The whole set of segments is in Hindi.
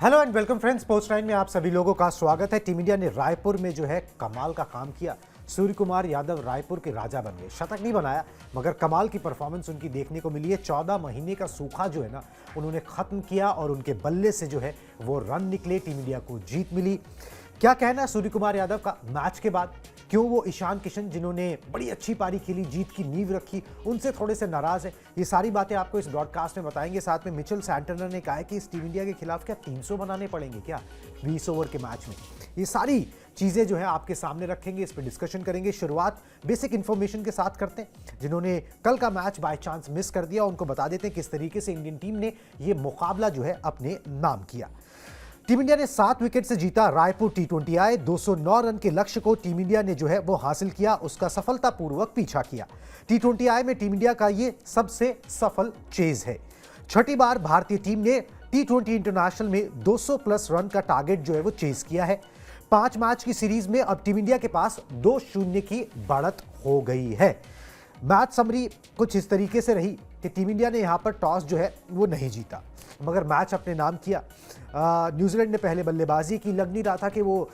Hello and welcome friends, sports time में आप सभी लोगों का स्वागत है। टीम इंडिया ने रायपुर में जो है कमाल का काम किया। सूर्य कुमार यादव रायपुर के राजा बन गए। शतक नहीं बनाया मगर कमाल की परफॉर्मेंस उनकी देखने को मिली है। 14 महीने का सूखा जो है ना उन्होंने खत्म किया और उनके बल्ले से जो है वो रन निकले, टीम इंडिया को जीत मिली। क्या कहना है सूर्य कुमार यादव का मैच के बाद? क्यों वो ईशान किशन जिन्होंने बड़ी अच्छी पारी खेली, जीत की नींव रखी, उनसे थोड़े से नाराज है? ये सारी बातें आपको इस ब्रॉडकास्ट में बताएंगे। साथ में मिचेल सैंटनर ने कहा है कि इस टीम इंडिया के खिलाफ क्या 300 बनाने पड़ेंगे क्या 20 ओवर के मैच में। ये सारी चीजें जो है आपके सामने रखेंगे, इस पर डिस्कशन करेंगे। शुरुआत बेसिक इंफॉर्मेशन के साथ करते हैं। जिन्होंने कल का मैच बाय चांस मिस कर दिया उनको बता देते हैं किस तरीके से इंडियन टीम ने ये मुकाबला जो है अपने नाम किया। टीम इंडिया ने 7 विकेट से जीता रायपुर T20I। 209 रन के लक्ष्य को टीम इंडिया ने जो है वो हासिल किया, उसका सफलतापूर्वक पीछा किया। T20I में टीम इंडिया का ये सबसे सफल चेज है। छठी बार भारतीय टीम ने T20 इंटरनेशनल में 200 प्लस रन का टारगेट जो है वो चेज किया है। 5 मैच की सीरीज में अब टीम इंडिया के पास 2-0 की बढ़त हो गई है। मैच समरी कुछ इस तरीके से रही कि टीम इंडिया ने यहां पर टॉस जो है वो नहीं जीता मगर मैच अपने नाम किया। न्यूजीलैंड ने पहले बल्लेबाजी की, लग नहीं रहा था कि वो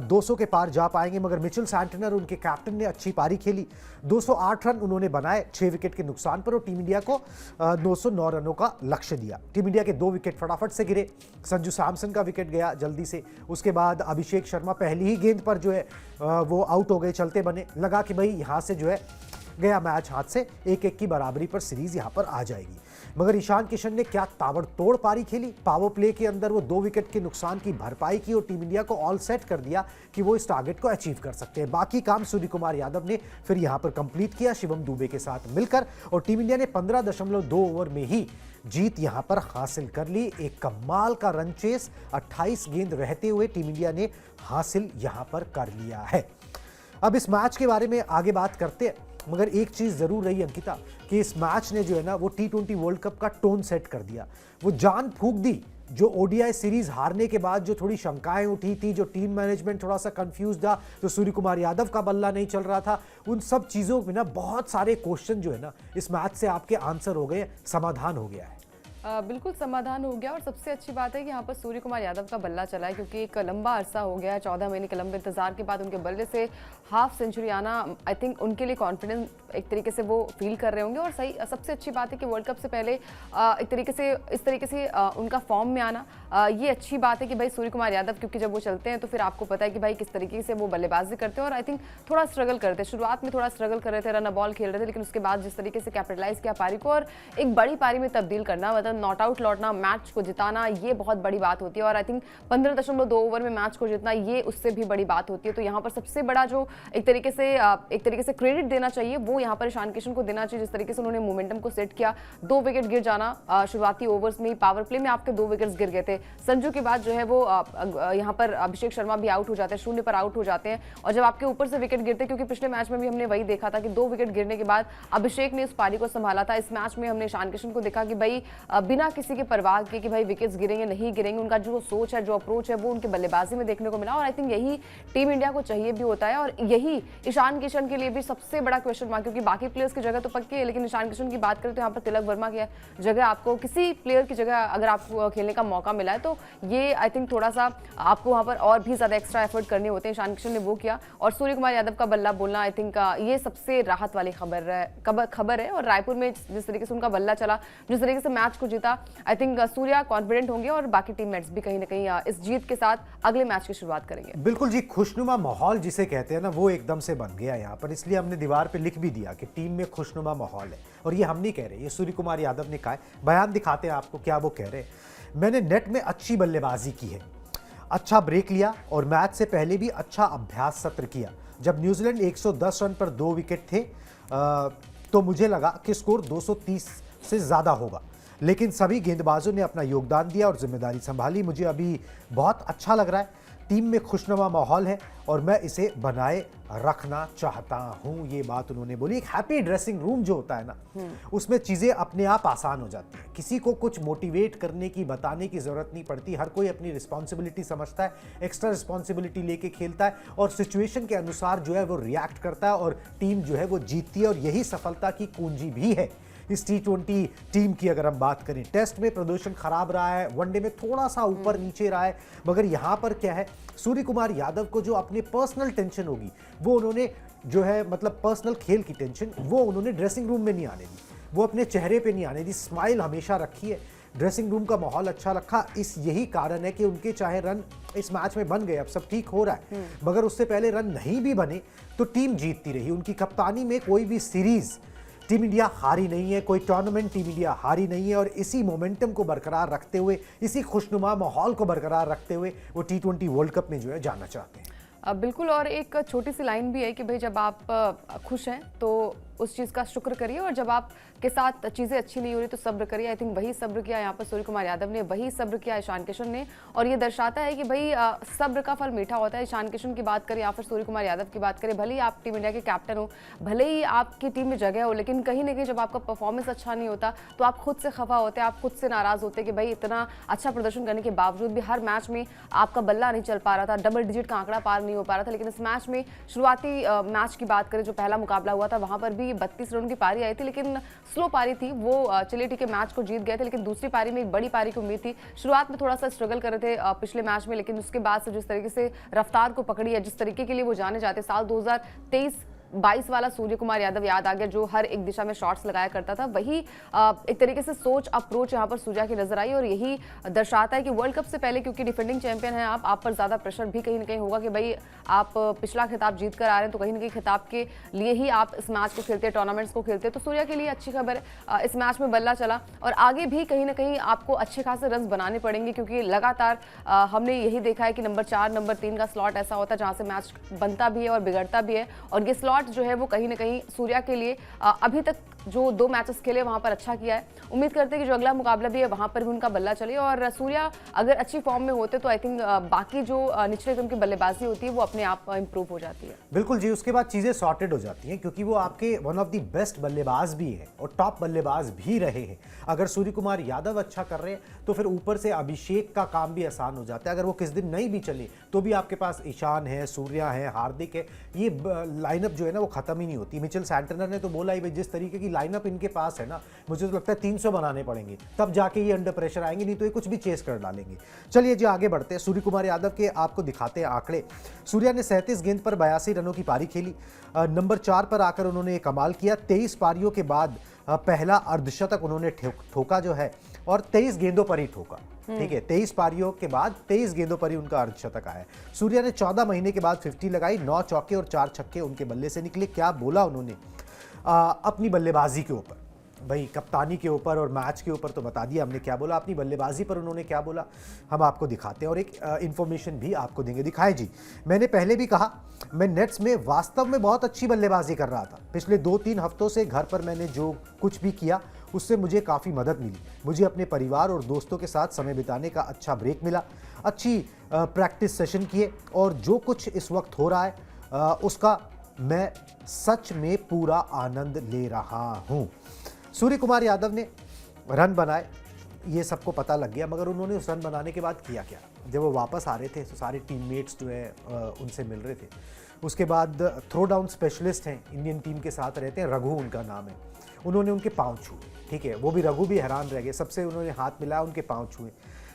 200 के पार जा पाएंगे मगर मिचेल सैंटनर उनके कैप्टन ने अच्छी पारी खेली। 208 रन उन्होंने बनाए 6 विकेट के नुकसान पर और टीम इंडिया को 209 रनों का लक्ष्य दिया। टीम इंडिया के 2 विकेट फटाफट से गिरे। संजू सैमसन का विकेट गया जल्दी से, उसके बाद अभिषेक शर्मा पहली ही गेंद पर जो है वो आउट हो गए, चलते बने। लगा कि भाई यहाँ से जो है गया मैच हाथ से, 1-1 की बराबरी पर सीरीज यहां पर आ जाएगी। मगर ईशान किशन ने क्या ताबड़तोड़ पारी खेली। पावर प्ले के अंदर वो 2 विकेट के नुकसान की भरपाई की और टीम इंडिया को ऑल सेट कर दिया कि वो इस टारगेट को अचीव कर सकते हैं। बाकी काम सूर्य कुमार यादव ने फिर यहां पर कंप्लीट किया शिवम दुबे के साथ मिलकर और टीम इंडिया ने 15.2 ओवर में ही जीत यहां पर हासिल कर ली। एक कमाल का रन चेस 28 गेंद रहते हुए टीम इंडिया ने हासिल यहां पर कर लिया है। अब इस मैच के बारे में आगे बात करते हैं मगर एक चीज जरूर रही अंकिता कि इस मैच ने जो है ना वो T20 वर्ल्ड कप का टोन सेट कर दिया। वो जान फूंक दी जो ODI सीरीज हारने के बाद जो थोड़ी शंकाएं उठी थी, जो टीम मैनेजमेंट थोड़ा सा कंफ्यूज था, जो सूर्य कुमार यादव का बल्ला नहीं चल रहा था, उन सब चीजों में ना बहुत सारे क्वेश्चन जो है ना इस मैच से आपके आंसर हो गए, समाधान हो गया है। बिल्कुल समाधान हो गया और सबसे अच्छी बात है कि यहाँ पर सूर्य कुमार यादव का बल्ला चला है क्योंकि एक लंबा अरसा हो गया है, 14 महीने के लंबे इंतजार के बाद उनके बल्ले से हाफ सेंचुरी आना आई थिंक उनके लिए कॉन्फिडेंस एक तरीके से वो फील कर रहे होंगे। और सही सबसे अच्छी बात है कि वर्ल्ड कप से पहले एक तरीके से इस तरीके से उनका फॉर्म में आना ये अच्छी बात है कि भाई सूर्य कुमार यादव क्योंकि जब वो चलते हैं तो फिर आपको पता है कि भाई किस तरीके से वो बल्लेबाजी करते हैं। और आई थिंक थोड़ा स्ट्रगल करते हैं, शुरुआत में थोड़ा स्ट्रगल कर रहे थे, रन बॉल खेल रहे थे, लेकिन उसके बाद जिस तरीके से कैपिटलाइज किया पारी को और एक बड़ी पारी में तब्दील करना, मतलब नॉट आउट लौटना, मैच को जिताना, ये बहुत बड़ी बात होती है। और आई थिंक 15.2 ओवर में मैच को जितना ये उससे भी बड़ी बात होती है। तो यहाँ पर सबसे बड़ा जो एक तरीके से क्रेडिट देना चाहिए वो यहाँ पर ईशान किशन को देना चाहिए, जिस तरीके से उन्होंने मोमेंटम को सेट किया। 2 विकेट गिर जाना शुरुआती ओवर्स में ही, पावर प्ले में आपके 2 विकेट्स गिर गए थे। संजू के बाद जो है वो यहाँ पर अभिषेक शर्मा भी आउट हो जाते हैं, 0 पर आउट हो जाते हैं। और जब आपके ऊपर से विकेट गिरते, क्योंकि पिछले मैच में भी हमने वही देखा था कि 2 विकेट गिरने के बाद अभिषेक ने इस पारी को संभाला था। इस मैच में हमने ईशान किशन को देखा कि भाई बिना किसी के परवाह के कि भाई विकेट्स गिरेंगे नहीं गिरेंगे, उनका जो सोच है, जो अप्रोच है वो उनके बल्लेबाजी में देखने को मिला। और आई थिंक यही टीम इंडिया को चाहिए भी होता है और यही ईशान किशन के लिए भी सबसे बड़ा क्वेश्चन मार्क, क्योंकि बाकी प्लेयर्स की जगह तो पक्की है लेकिन ईशान किशन की बात करें तो यहाँ पर तिलक वर्मा की जगह, आपको किसी प्लेयर की जगह अगर आपको खेलने का मौका मिला है तो ये आई थिंक थोड़ा सा आपको वहाँ पर और भी ज्यादा एक्स्ट्रा एफर्ट करने होते हैं। ईशान किशन ने वो किया और सूर्य कुमार यादव का बल्ला बोलना आई थिंक ये सबसे राहत वाली खबर है। और रायपुर में जिस तरीके से उनका बल्ला चला, जिस तरीके से मैच को जीता, आई थिंक सूर्या कॉन्फिडेंट होंगे और बाकी टीममेट्स भी कहीं ना कहीं इस जीत के साथ अगले मैच की शुरुआत करेंगे। बिल्कुल जी, खुशनुमा माहौल जिसे कहते हैं ना वो एकदम से बन गया यहाँ पर, इसलिए हमने दीवार पे लिख भी दिया कि टीम में खुशनुमा माहौल है। और ये हम नहीं कह रहे, ये सूर्य कुमार यादव ने कहा है। बयान दिखाते हैं आपको क्या वो कह रहे हैं। मैंने नेट में अच्छी बल्लेबाजी की है, अच्छा ब्रेक लिया और मैच से पहले भी अच्छा अभ्यास सत्र किया। जब न्यूजीलैंड 110 रन पर 2 विकेट थे तो मुझे लगा कि स्कोर 230 से ज्यादा होगा, लेकिन सभी गेंदबाजों ने अपना योगदान दिया और जिम्मेदारी संभाली। मुझे अभी बहुत अच्छा लग रहा है, टीम में खुशनुमा माहौल है और मैं इसे बनाए रखना चाहता हूं। ये बात उन्होंने बोली। एक हैप्पी ड्रेसिंग रूम जो होता है ना उसमें चीजें अपने आप आसान हो जाती है, किसी को कुछ मोटिवेट करने की, बताने की जरूरत नहीं पड़ती। हर कोई अपनी रिस्पॉन्सिबिलिटी समझता है, एक्स्ट्रा रिस्पॉन्सिबिलिटी लेके खेलता है और सिचुएशन के अनुसार जो है वो रिएक्ट करता है और टीम जो है वो जीतती है। और यही सफलता की कुंजी भी है इस T20 टीम की अगर हम बात करें। टेस्ट में प्रदर्शन खराब रहा है, वनडे में थोड़ा सा ऊपर नीचे रहा है, मगर यहाँ पर क्या है, सूर्य कुमार यादव को जो अपनी पर्सनल टेंशन होगी वो उन्होंने जो है मतलब पर्सनल खेल की टेंशन वो उन्होंने ड्रेसिंग रूम में नहीं आने दी, वो अपने चेहरे पे नहीं आने दी। स्माइल हमेशा रखी है, ड्रेसिंग रूम का माहौल अच्छा रखा। इस यही कारण है कि उनके चाहे रन इस मैच में बन गए, अब सब ठीक हो रहा है, मगर उससे पहले रन नहीं भी बने तो टीम जीतती रही। उनकी कप्तानी में कोई भी सीरीज टीम इंडिया हारी नहीं है, कोई टूर्नामेंट टीम इंडिया हारी नहीं है, और इसी मोमेंटम को बरकरार रखते हुए, इसी खुशनुमा माहौल को बरकरार रखते हुए वो T20 वर्ल्ड कप में जो है जाना चाहते हैं। बिल्कुल, और एक छोटी सी लाइन भी है कि भाई जब आप खुश हैं तो उस चीज़ का शुक्र करिए, और जब आपके साथ चीज़ें अच्छी नहीं हो रही तो सब्र करिए। आई थिंक वही सब्र किया यहाँ पर सूर्य कुमार यादव ने, वही सब्र किया ईशान किशन ने, और ये दर्शाता है कि भाई सब्र का फल मीठा होता है। ईशान किशन की बात करें या फिर सूर्य कुमार यादव की बात करें, भले ही आप टीम इंडिया के कैप्टन हो, भले ही आपकी टीम में जगह हो, लेकिन कहीं ना कहीं जब आपका परफॉर्मेंस अच्छा नहीं होता तो आप खुद से खफा होते हैं, आप खुद से नाराज़ होते हैं कि भाई इतना अच्छा प्रदर्शन करने के बावजूद भी हर मैच में आपका बल्ला नहीं चल पा रहा था, डबल डिजिट का आंकड़ा पार नहीं हो पा रहा था। लेकिन इस मैच में शुरुआती मैच की बात करें, जो पहला मुकाबला हुआ था वहां पर भी 32 रन की पारी आई थी, लेकिन स्लो पारी थी वो। चलिए ठीक है, मैच को जीत गए थे, लेकिन दूसरी पारी में एक बड़ी पारी की उम्मीद थी। शुरुआत में थोड़ा सा स्ट्रगल कर रहे थे पिछले मैच में, लेकिन उसके बाद से जिस तरीके से रफ्तार को पकड़ी है, जिस तरीके के लिए वो जाने जाते, साल 2023-22 वाला सूर्य कुमार यादव याद आ गया, जो हर एक दिशा में शॉट्स लगाया करता था। वही एक तरीके से सोच अप्रोच यहाँ पर सूर्या की नजर आई, और यही दर्शाता है कि वर्ल्ड कप से पहले, क्योंकि डिफेंडिंग चैंपियन है आप पर ज्यादा प्रेशर भी कहीं ना कहीं होगा कि भाई आप पिछला खिताब जीत कर आ रहे हैं, तो कहीं ना कहीं खिताब के लिए ही आप इस मैच को खेलते हैं, टूर्नामेंट्स को खेलते हैं। तो सूर्या के लिए अच्छी खबर है, इस मैच में बल्ला चला, और आगे भी कहीं ना कहीं आपको अच्छे खासे रन बनाने पड़ेंगे, क्योंकि लगातार हमने यही देखा है कि नंबर 4, नंबर 3 का स्लॉट ऐसा होता है जहां से मैच बनता भी है और बिगड़ता भी है, और ये स्लॉट जो है वो कहीं ना कहीं सूर्या के लिए अभी तक जो 2 मैचेस खेले वहां पर अच्छा किया है। उम्मीद करते हैं कि जो अगला मुकाबला भी है वहां पर भी उनका बल्ला चले, और सूर्या अगर अच्छी फॉर्म में होते तो आई थिंक बाकी जो निचले क्रम की बल्लेबाजी होती है वो अपने आप इंप्रूव हो जाती है। बिल्कुल जी, उसके बाद चीजें सॉर्टेड हो जाती हैं, क्योंकि वो आपके वन ऑफ द बेस्ट बल्लेबाज भी हैं और टॉप बल्लेबाज भी रहे हैं। अगर सूर्य कुमार यादव अच्छा कर रहे हैं तो फिर ऊपर से अभिषेक का काम भी आसान हो जाता है। अगर वो किस दिन नहीं भी चले तो भी आपके पास ईशान है, सूर्या है, हार्दिक है, ये लाइनअप जो है ना वो खत्म ही नहीं होती। मिचेल सैंटनर ने तो बोला ही भाई जिस तरीके की लाइनअप इनके पास है ना, मुझे तो लगता है 300 बनाने पड़ेंगे, तब जाके ये अंडर प्रेशर आएंगे, नहीं तो ये कुछ भी चेस कर डालेंगे। चलिए जी आगे बढ़ते हैं। सूर्य कुमार यादव के आपको दिखाते हैं आंकड़े। सूर्या ने 37 गेंद पर 82 रनों की पारी खेली। नंबर 4 पर आकर उन्होंने ये कमाल किया। 23 पारियों के बाद पहला अर्धशतक उन्होंने ठोका जो है, और 23 गेंदों पर ही ठोका। ठीक है, 23 पारियों के बाद 23 गेंदों पर ही उनका अर्धशतक आया। सूर्या ने 14 महीने के बाद 50 लगाई। 9 चौके और 4 छक्के उनके बल्ले से निकले। क्या बोला उन्होंने अपनी बल्लेबाजी के ऊपर, भाई कप्तानी के ऊपर और मैच के ऊपर तो बता दिया हमने क्या बोला, अपनी बल्लेबाजी पर उन्होंने क्या बोला हम आपको दिखाते हैं, और एक इन्फॉर्मेशन भी आपको देंगे। दिखाएं जी। मैंने पहले भी कहा, मैं नेट्स में वास्तव में बहुत अच्छी बल्लेबाजी कर रहा था। पिछले 2-3 हफ्तों से घर पर मैंने जो कुछ भी किया उससे मुझे काफ़ी मदद मिली। मुझे अपने परिवार और दोस्तों के साथ समय बिताने का अच्छा ब्रेक मिला, अच्छी प्रैक्टिस सेशन किए, और जो कुछ इस वक्त हो रहा है उसका मैं सच में पूरा आनंद ले रहा हूँ। सूर्य कुमार यादव ने रन बनाए, ये सबको पता लग गया, मगर उन्होंने उस रन बनाने के बाद किया क्या? जब वो वापस आ रहे थे तो सारे टीममेट्स जो है उनसे मिल रहे थे। उसके बाद थ्रो डाउन स्पेशलिस्ट हैं, इंडियन टीम के साथ रहते हैं, रघु उनका नाम है। उन्होंने उनके पाँव छुए, ठीक है, वो भी रघु भी हैरान रह गए, सबसे उन्होंने हाथ मिलाया, उनके पाँव छुए।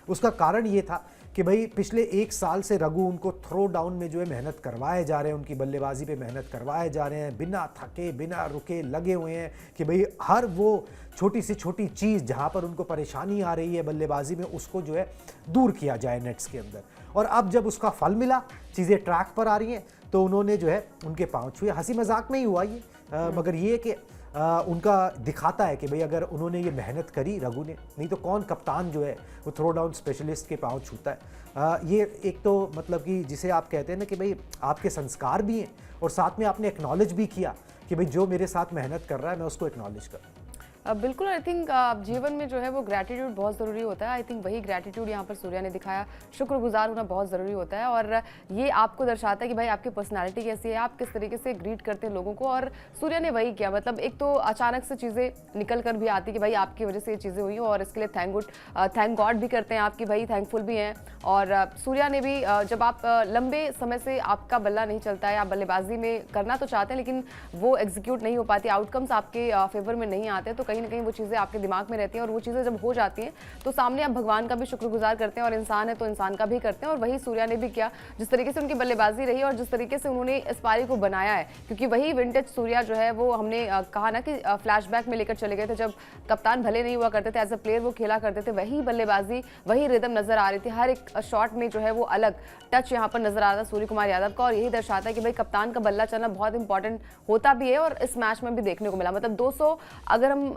उसका कारण ये था कि भाई पिछले 1 साल से रघु उनको थ्रो डाउन में जो है मेहनत करवाए जा रहे हैं, उनकी बल्लेबाजी पे मेहनत करवाए जा रहे हैं, बिना थके बिना रुके लगे हुए हैं कि भाई हर वो छोटी सी छोटी चीज़ जहाँ पर उनको परेशानी आ रही है बल्लेबाजी में उसको जो है दूर किया जाए नेट्स के अंदर। और अब जब उसका फल मिला, चीज़ें ट्रैक पर आ रही हैं, तो उन्होंने जो है उनके पाँव छुए। हंसी मजाक में ही हुआ ये, मगर ये कि उनका दिखाता है कि भाई अगर उन्होंने ये मेहनत करी रघु ने, नहीं तो कौन कप्तान जो है वो थ्रो डाउन स्पेशलिस्ट के पाँव छूता है। ये एक तो मतलब कि जिसे आप कहते हैं ना कि भाई आपके संस्कार भी हैं, और साथ में आपने एक्नॉलेज भी किया कि भाई जो मेरे साथ मेहनत कर रहा है मैं उसको एक्नॉलेज करूँ। बिल्कुल, आई थिंक जीवन में जो है वो ग्रैटिट्यूड बहुत ज़रूरी होता है। आई थिंक वही ग्रैटिट्यूड यहाँ पर सूर्या ने दिखाया। शुक्रगुजार होना बहुत ज़रूरी होता है, और ये आपको दर्शाता है कि भाई आपकी पर्सनालिटी कैसी है, आप किस तरीके से ग्रीट करते हैं लोगों को। और सूर्या ने वही किया, मतलब एक तो अचानक से चीज़ें निकल कर भी आती कि भाई आपकी वजह से ये चीज़ें हुई, और इसके लिए थैंक गॉड भी करते हैं आपकी, भाई थैंकफुल भी हैं। और सूर्या ने भी जब आप लंबे समय से आपका बल्ला नहीं चलता है, आप बल्लेबाजी में करना तो चाहते हैं लेकिन वो एग्जीक्यूट नहीं हो पाती, आउटकम्स आपके फेवर में नहीं आते, तो कहीं ना कहीं वो चीज़ें आपके दिमाग में रहती हैं, और वो चीज़ें जब हो जाती हैं तो सामने आप भगवान का भी शुक्रगुजार करते हैं, और इंसान है तो इंसान का भी करते हैं। और वही सूर्या ने भी किया, जिस तरीके से उनकी बल्लेबाजी रही और जिस तरीके से उन्होंने इस पारी को बनाया है, क्योंकि वही विंटेज सूर्या जो है वो हमने कहा ना कि फ्लैशबैक में लेकर चले गए थे, जब कप्तान भले नहीं हुआ करते थे, एज अ प्लेयर वो खेला करते थे, वही बल्लेबाजी वही रिदम नजर आ रही थी, हर एक शॉट में जो है वो अलग टच यहाँ पर नजर आ रहा था सूर्य कुमार यादव का। और यही दर्शाता है कि भाई कप्तान का बल्ला चलना बहुत इंपॉर्टेंट होता भी है, और इस मैच में भी देखने को मिला। मतलब 200, अगर हम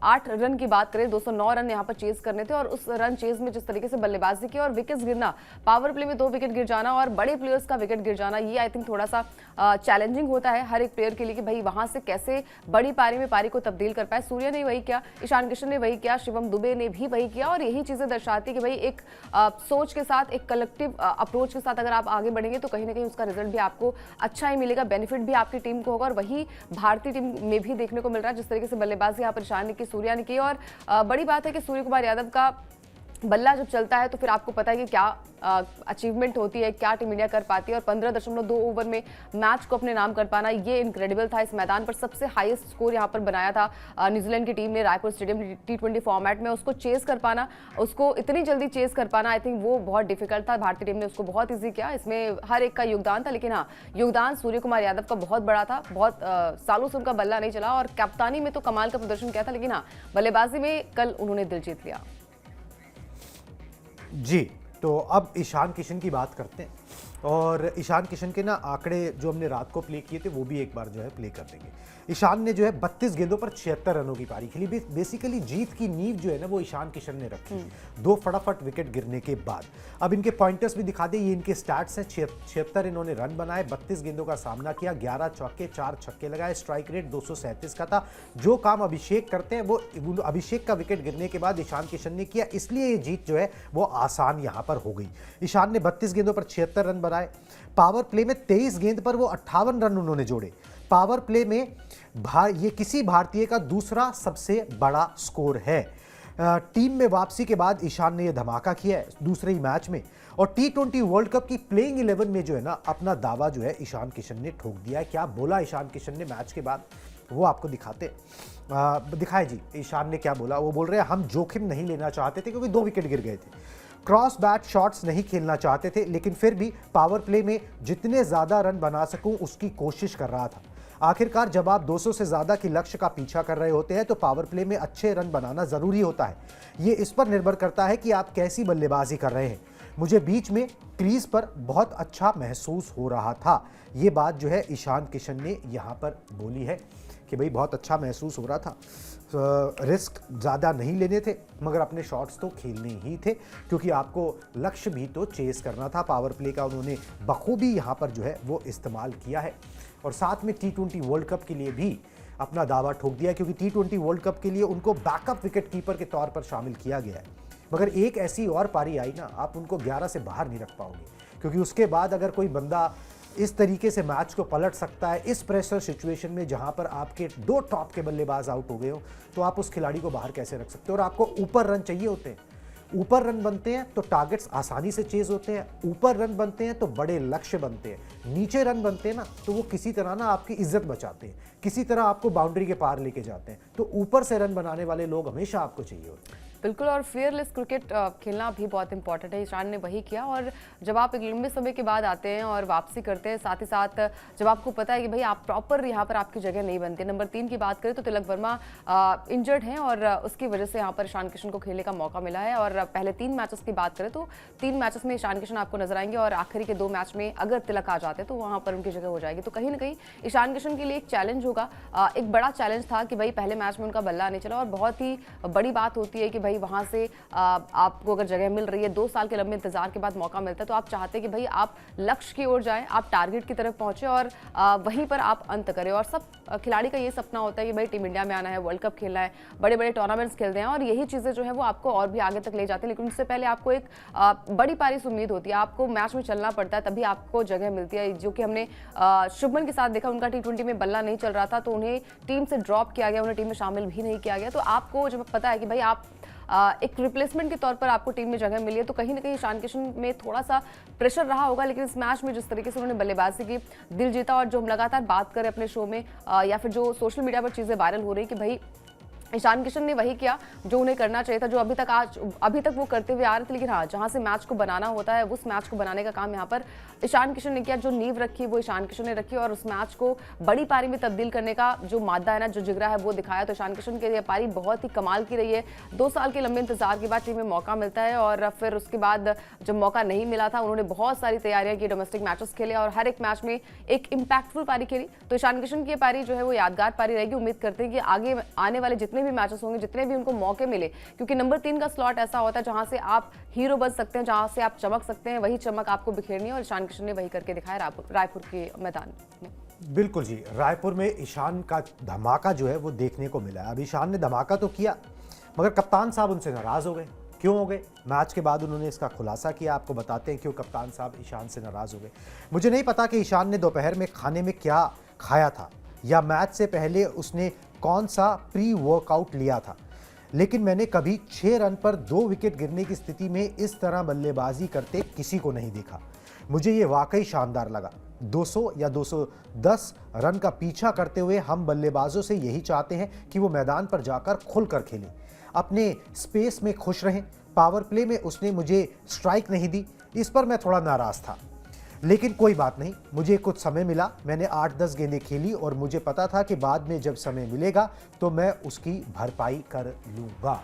8 रन की बात करें, 209 रन यहाँ पर चेज करने थे, और उस रन चेज में जिस तरीके से बल्लेबाजी की और विकेट्स गिरना, पावर प्ले में 2 विकेट गिर जाना और बड़े प्लेयर्स का विकेट गिर जाना, ये आई थिंक थोड़ा सा चैलेंजिंग होता है हर एक प्लेयर के लिए कि भाई वहां से कैसे बड़ी पारी में पारी को तब्दील कर पाए। सूर्य ने वही किया, ईशान किशन ने वही किया, शिवम दुबे ने भी वही किया, और यही चीजें दर्शाती है कि भाई एक सोच के साथ, एक कलेक्टिव अप्रोच के साथ अगर आप आगे बढ़ेंगे तो कहीं ना कहीं उसका रिजल्ट भी आपको अच्छा ही मिलेगा, बेनिफिट भी आपकी टीम को होगा। और वही भारतीय टीम में भी देखने को मिल रहा है, जिस तरीके से बल्लेबाजी यहाँ पर ईशान ने की, सूर्या ने की। और बड़ी बात है कि सूर्य कुमार यादव का बल्ला जब चलता है तो फिर आपको पता है कि क्या अचीवमेंट होती है, क्या टीम इंडिया कर पाती है। और 15.2 ओवर में मैच को अपने नाम कर पाना, ये इनक्रेडिबल था। इस मैदान पर सबसे हाईएस्ट स्कोर यहाँ पर बनाया था न्यूजीलैंड की टीम ने रायपुर स्टेडियम T20 फॉर्मेट में, उसको चेस कर पाना, उसको इतनी जल्दी चेस कर पाना, आई थिंक वो बहुत डिफिकल्ट था। भारतीय टीम ने उसको बहुत ईजी किया, इसमें हर एक का योगदान था। लेकिन हाँ, योगदान सूर्य कुमार यादव का बहुत बड़ा था, बहुत सालों से उनका बल्ला नहीं चला, और कप्तानी में तो कमाल का प्रदर्शन किया था, लेकिन हाँ बल्लेबाजी में कल उन्होंने दिल जीत लिया। जी, तो अब ईशान किशन की बात करते हैं, और ईशान किशन के ना आंकड़े जो हमने रात को प्ले किए थे वो भी एक बार जो है प्ले कर देंगे। ईशान ने जो है 32 गेंदों पर 76 रनों की पारी खेली। बेसिकली जीत की नींव जो है ना वो ईशान किशन ने रखी, 2 फटाफट विकेट गिरने के बाद। अब इनके पॉइंटर्स भी दिखा दें, ये इनके स्टैट्स हैं। 76 इन्होंने रन बनाए, 32 गेंदों का सामना किया, 11 चौके 4 छक्के लगाए, स्ट्राइक रेट 237 का था। जो काम अभिषेक करते हैं वो अभिषेक का विकेट गिरने के बाद ईशान किशन ने किया, इसलिए ये जीत जो है वो आसान यहाँ पर हो गई। ईशान ने 32 गेंदों पर 76 रन बनाए। पावर प्ले में 23 गेंद पर वो 58 रन उन्होंने जोड़े। पावर प्ले में ये किसी भारतीय का दूसरा सबसे बड़ा स्कोर है। टीम में वापसी के बाद ईशान ने यह धमाका किया है दूसरे ही मैच में, और T20 वर्ल्ड कप की प्लेइंग 11 में जो है ना अपना दावा जो है ईशान किशन ने ठोक दिया है। क्या बोला ईशान किशन ने मैच के बाद, वो आपको दिखाए जी। ईशान ने क्या बोला, वो बोल रहे हैं हम जोखिम नहीं लेना चाहते थे क्योंकि 2 विकेट गिर गए थे, क्रॉस बैट शॉट्स नहीं खेलना चाहते थे, लेकिन फिर भी पावर प्ले में जितने ज़्यादा रन बना सकूं उसकी कोशिश कर रहा था। आखिरकार जब आप 200 से ज़्यादा की लक्ष्य का पीछा कर रहे होते हैं तो पावर प्ले में अच्छे रन बनाना ज़रूरी होता है। ये इस पर निर्भर करता है कि आप कैसी बल्लेबाजी कर रहे हैं। मुझे बीच में क्रीज पर बहुत अच्छा महसूस हो रहा था। ये बात जो है ईशान किशन ने यहाँ पर बोली है कि भाई बहुत अच्छा महसूस हो रहा था, रिस्क ज़्यादा नहीं लेने थे, मगर अपने शॉट्स तो खेलने ही थे क्योंकि आपको लक्ष्य भी तो चेस करना था। पावर प्ले का उन्होंने बखूबी यहाँ पर जो है वो इस्तेमाल किया है, और साथ में T20 वर्ल्ड कप के लिए भी अपना दावा ठोक दिया, क्योंकि T20 वर्ल्ड कप के लिए उनको बैकअप विकेट कीपर के तौर पर शामिल किया गया है। मगर एक ऐसी और पारी आई ना, आप उनको 11 से बाहर नहीं रख पाओगे, क्योंकि उसके बाद अगर कोई बंदा इस तरीके से मैच को पलट सकता है, इस प्रेशर सिचुएशन में जहां पर आपके 2 टॉप के बल्लेबाज आउट हो गए हो, तो आप उस खिलाड़ी को बाहर कैसे रख सकते हो। और आपको ऊपर रन चाहिए होते हैं, ऊपर रन बनते हैं तो टारगेट्स आसानी से चेज होते हैं, ऊपर रन बनते हैं तो बड़े लक्ष्य बनते हैं। नीचे रन बनते हैं ना तो वो किसी तरह ना आपकी इज्जत बचाते हैं, किसी तरह आपको बाउंड्री के पार लेके जाते हैं। तो ऊपर से रन बनाने वाले लोग हमेशा आपको चाहिए होते हैं। बिल्कुल, और फेयरलेस क्रिकेट खेलना भी बहुत इंपॉर्टेंट है। ईशान ने वही किया, और जब आप एक लंबे समय के बाद आते हैं और वापसी करते हैं, साथ ही साथ जब आपको पता है कि भाई आप प्रॉपर यहाँ पर आपकी जगह नहीं बनती। नंबर 3 की बात करें तो तिलक वर्मा इंजर्ड हैं, और उसकी वजह से यहाँ पर ईशान किशन को खेलने का मौका मिला है। और पहले 3 मैचेस की बात करें तो 3 मैचेस में ईशान किशन आपको नजर आएंगे, और आखिरी के 2 मैच में अगर तिलक आ जाते तो वहाँ पर उनकी जगह हो जाएगी। तो कहीं ना कहीं ईशान किशन के लिए एक चैलेंज होगा, एक बड़ा चैलेंज था कि भाई पहले मैच में उनका बल्ला नहीं चला, और बहुत ही बड़ी बात होती है कि भाई वहाँ से आपको अगर जगह मिल रही है, 2 साल के लंबे इंतजार के बाद मौका मिलता है, तो आप चाहते हैं कि भाई आप लक्ष्य की ओर जाएं, आप टारगेट की तरफ पहुंचे और वहीं पर आप अंत करें। और सब खिलाड़ी का ये सपना होता है कि भाई टीम इंडिया में आना है, वर्ल्ड कप खेलना है, बड़े बड़े टूर्नामेंट्स खेलते हैं, और यही चीज़ें जो है वो आपको और भी आगे तक ले जाती हैं। लेकिन उससे पहले आपको एक बड़ी पारी से उम्मीद होती है, आपको मैच में चलना पड़ता है, तभी आपको जगह मिलती है। जो कि हमने शुभमन के साथ देखा, उनका T20 में बल्ला नहीं चल रहा था तो उन्हें टीम से ड्रॉप किया गया, उन्हें टीम में शामिल भी नहीं किया गया। तो आपको जब पता है कि भाई आप एक रिप्लेसमेंट के तौर पर आपको टीम में जगह मिली है, तो कहीं ना कहीं ईशान किशन में थोड़ा सा प्रेशर रहा होगा। लेकिन इस मैच में जिस तरीके से उन्होंने बल्लेबाजी की, दिल जीता, और जो हम लगातार बात करें अपने शो में या फिर जो सोशल मीडिया पर चीज़ें वायरल हो रही कि भाई ईशान किशन ने वही किया जो उन्हें करना चाहिए था, जो अभी तक वो करते हुए आ रहे थे। लेकिन हाँ, जहाँ से मैच को बनाना होता है उस मैच को बनाने का काम यहाँ पर ईशान किशन ने किया। जो नींव रखी वो ईशान किशन ने रखी और उस मैच को बड़ी पारी में तब्दील करने का जो मादा है ना, जो जिगरा है वो दिखाया। तो ईशान किशन के लिए पारी बहुत ही कमाल की रही है। 2 साल के लंबे इंतजार के बाद टीम में मौका मिलता है और फिर उसके बाद जब मौका नहीं मिला था, उन्होंने बहुत सारी तैयारियां की, डोमेस्टिक मैचेस खेले और हर एक मैच में एक इंपैक्टफुल पारी खेली। तो ईशान किशन की पारी जो है वो यादगार पारी रहेगी। उम्मीद करते हैं कि आगे आने वाले जितने भी मैचेस होंगे, जितने भी उनको मौके मिले, क्योंकि नंबर 3 का स्लॉट ऐसा होता है जहां से आप हीरो बन सकते हैं, जहां से आप चमक सकते हैं, वही चमक आपको बिखेरनी है और ईशान किशन ने वही करके दिखाया रायपुर के मैदान में। बिल्कुल जी, रायपुर में ईशान का धमाका जो है वो देखने को मिला है। अब ईशान ने धमाका तो किया, मगर कप्तान साहब उनसे नाराज हो गए। क्यों हो गए? मैच के बाद उन्होंने इसका खुलासा किया। आपको बताते हैं क्यों कप्तान साहब ईशान से नाराज हो गए। मुझे नहीं पता कि ईशान ने दोपहर में खाने में क्या खाया था या मैच से पहले उसने कौन सा प्री वर्कआउट लिया था, लेकिन मैंने कभी 6 रन पर 2 विकेट गिरने की स्थिति में इस तरह बल्लेबाजी करते किसी को नहीं देखा। मुझे ये वाकई शानदार लगा। 200 या 210 रन का पीछा करते हुए हम बल्लेबाजों से यही चाहते हैं कि वो मैदान पर जाकर खुलकर खेलें, अपने स्पेस में खुश रहें। पावर प्ले में उसने मुझे स्ट्राइक नहीं दी, इस पर मैं थोड़ा नाराज था, लेकिन कोई बात नहीं, मुझे कुछ समय मिला। मैंने 8-10 गेंदें खेली और मुझे पता था कि बाद में जब समय मिलेगा तो मैं उसकी भरपाई कर लूँगा।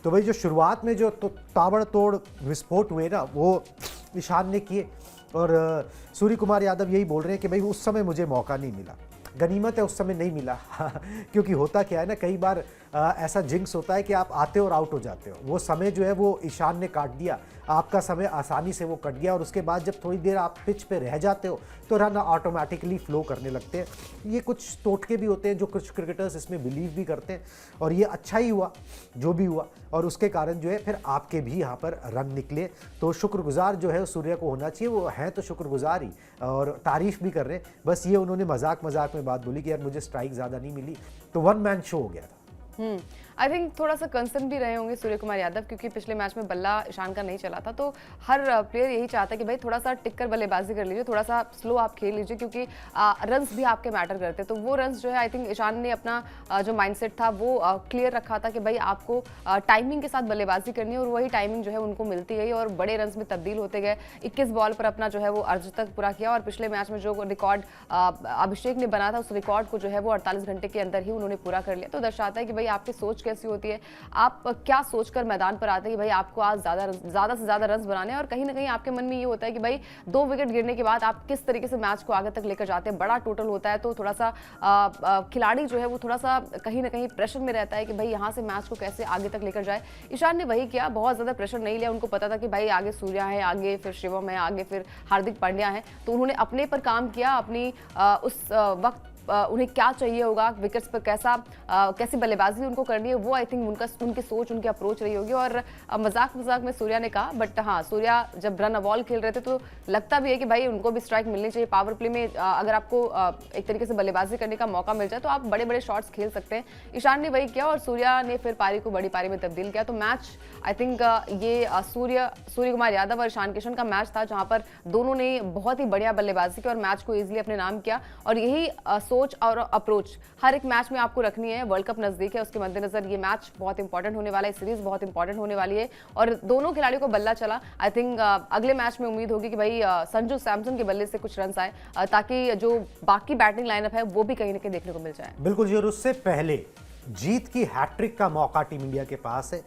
तो भाई जो शुरुआत में जो ताबड़तोड़ विस्फोट हुए ना, वो ईशान ने किए और सूर्य कुमार यादव यही बोल रहे हैं कि भाई उस समय मुझे मौका नहीं मिला। गनीमत है उस समय नहीं मिला क्योंकि होता क्या है ना, कई बार ऐसा जिंक्स होता है कि आप आते हो और आउट हो जाते हो। वो समय जो है वो ईशान ने काट दिया, आपका समय आसानी से वो कट गया और उसके बाद जब थोड़ी देर आप पिच पे रह जाते हो तो रन ऑटोमेटिकली फ्लो करने लगते हैं। ये कुछ टोटके भी होते हैं जो कुछ क्रिकेटर्स इसमें बिलीव भी करते हैं और ये अच्छा ही हुआ जो भी हुआ, और उसके कारण जो है फिर आपके भी यहाँ पर रन निकले। तो शुक्रगुजार जो है सूर्य को होना चाहिए, वो हैं तो शुक्रगुजार ही और तारीफ भी कर रहे हैं। बस ये उन्होंने मजाक में बात बोली कि यार मुझे स्ट्राइक ज़्यादा नहीं मिली, तो 1 मैन शो हो गया था। आई थिंक थोड़ा सा कंसर्न भी रहे होंगे सूर्य कुमार यादव, क्योंकि पिछले मैच में बल्ला ईशान का नहीं चला था। तो हर प्लेयर यही चाहता है कि भाई थोड़ा सा टिक कर बल्लेबाजी कर लीजिए, थोड़ा सा स्लो आप खेल लीजिए, क्योंकि रन्स भी आपके मैटर करते हैं। तो वो रन्स जो है आई थिंक ईशान ने अपना जो माइंडसेट था वो क्लियर रखा था कि भाई आपको टाइमिंग के साथ बल्लेबाजी करनी है और वही टाइमिंग जो है उनको मिलती गई और बड़े रन्स में तब्दील होते गए। 21 बॉल पर अपना जो है वो अर्ज तक पूरा किया और पिछले मैच में जो रिकॉर्ड अभिषेक ने बना था उस रिकॉर्ड को जो है वो 48 घंटे के अंदर ही उन्होंने पूरा कर लिया। तो दर्शाता है कि भाई आपकी सोच कैसी होती है, आप क्या सोचकर मैदान पर आते हैं कि भाई आपको आज ज्यादा से ज्यादा रन बनाने हैं। और कहीं ना कहीं आपके मन में ये होता है कि भाई 2 विकेट गिरने के बाद आप किस तरीके से मैच को आगे तक लेकर जाते हैं। बड़ा टोटल होता है तो थोड़ा सा खिलाड़ी जो है वो थोड़ा सा कहीं ना कहीं प्रेशर में रहता है कि भाई यहाँ से मैच को कैसे आगे तक लेकर जाए। ईशान ने वही किया, बहुत ज्यादा प्रेशर नहीं लिया। उनको पता था कि भाई आगे सूर्या है, आगे फिर शिवम है, आगे फिर हार्दिक पांड्या है, तो उन्होंने अपने पर काम किया। अपनी उस वक्त उन्हें क्या चाहिए होगा, विकेट्स पर कैसी बल्लेबाजी उनको करनी है, वो आई थिंक उनकी सोच, उनकी अप्रोच रही होगी। और मजाक में सूर्या ने कहा, बट हाँ, सूर्या जब रन अवॉल खेल रहे थे तो लगता भी है कि भाई उनको भी स्ट्राइक मिलनी चाहिए। पावर प्ले में अगर आपको एक तरीके से बल्लेबाजी करने का मौका मिल जाए तो आप बड़े बड़े शॉट्स खेल सकते हैं। ईशान ने वही किया और सूर्या ने फिर पारी को बड़ी पारी में तब्दील किया। तो मैच आई थिंक ये सूर्य कुमार यादव और ईशान किशन का मैच था, जहां पर दोनों ने बहुत ही बढ़िया बल्लेबाजी की और मैच को ईजिली अपने नाम किया। और यही सोच और अप्रोच हर एक मैच में आपको रखनी है। वर्ल्ड कप नजदीक है, उसके मद्देनजर ये मैच बहुत इंपॉर्टेंट होने वाला है, सीरीज बहुत इंपॉर्टेंट होने वाली है। और दोनों खिलाड़ियों को बल्ला चला। आई थिंक अगले मैच में उम्मीद होगी कि भाई संजू सैमसन के बल्ले से कुछ रन आए, ताकि जो बाकी बैटिंग लाइनअप है वो भी कहीं ना कहीं देखने को मिल जाए। बिल्कुल जी, और उससे पहले जीत की हैट्रिक का मौका टीम इंडिया के पास है।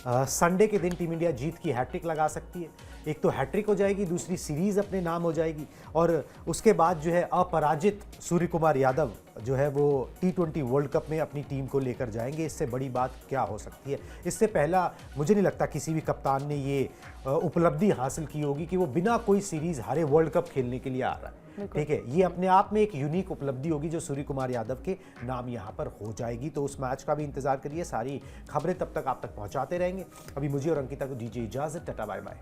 संडे के दिन टीम इंडिया जीत की हैट्रिक लगा सकती है। एक तो हैट्रिक हो जाएगी, दूसरी सीरीज अपने नाम हो जाएगी और उसके बाद जो है अपराजित सूर्य कुमार यादव जो है वो T20 वर्ल्ड कप में अपनी टीम को लेकर जाएंगे। इससे बड़ी बात क्या हो सकती है? इससे पहला मुझे नहीं लगता किसी भी कप्तान ने ये उपलब्धि हासिल की होगी कि वो बिना कोई सीरीज हारे वर्ल्ड कप खेलने के लिए आ रहा है। ठीक है, ये अपने आप में एक यूनिक उपलब्धि होगी जो सूर्य कुमार यादव के नाम यहाँ पर हो जाएगी। तो उस मैच का भी इंतजार करिए, सारी खबरें तब तक आप तक पहुँचाते रहेंगे। अभी मुझे और अंकिता को दीजिए इजाजत, टाटा बाय बाय।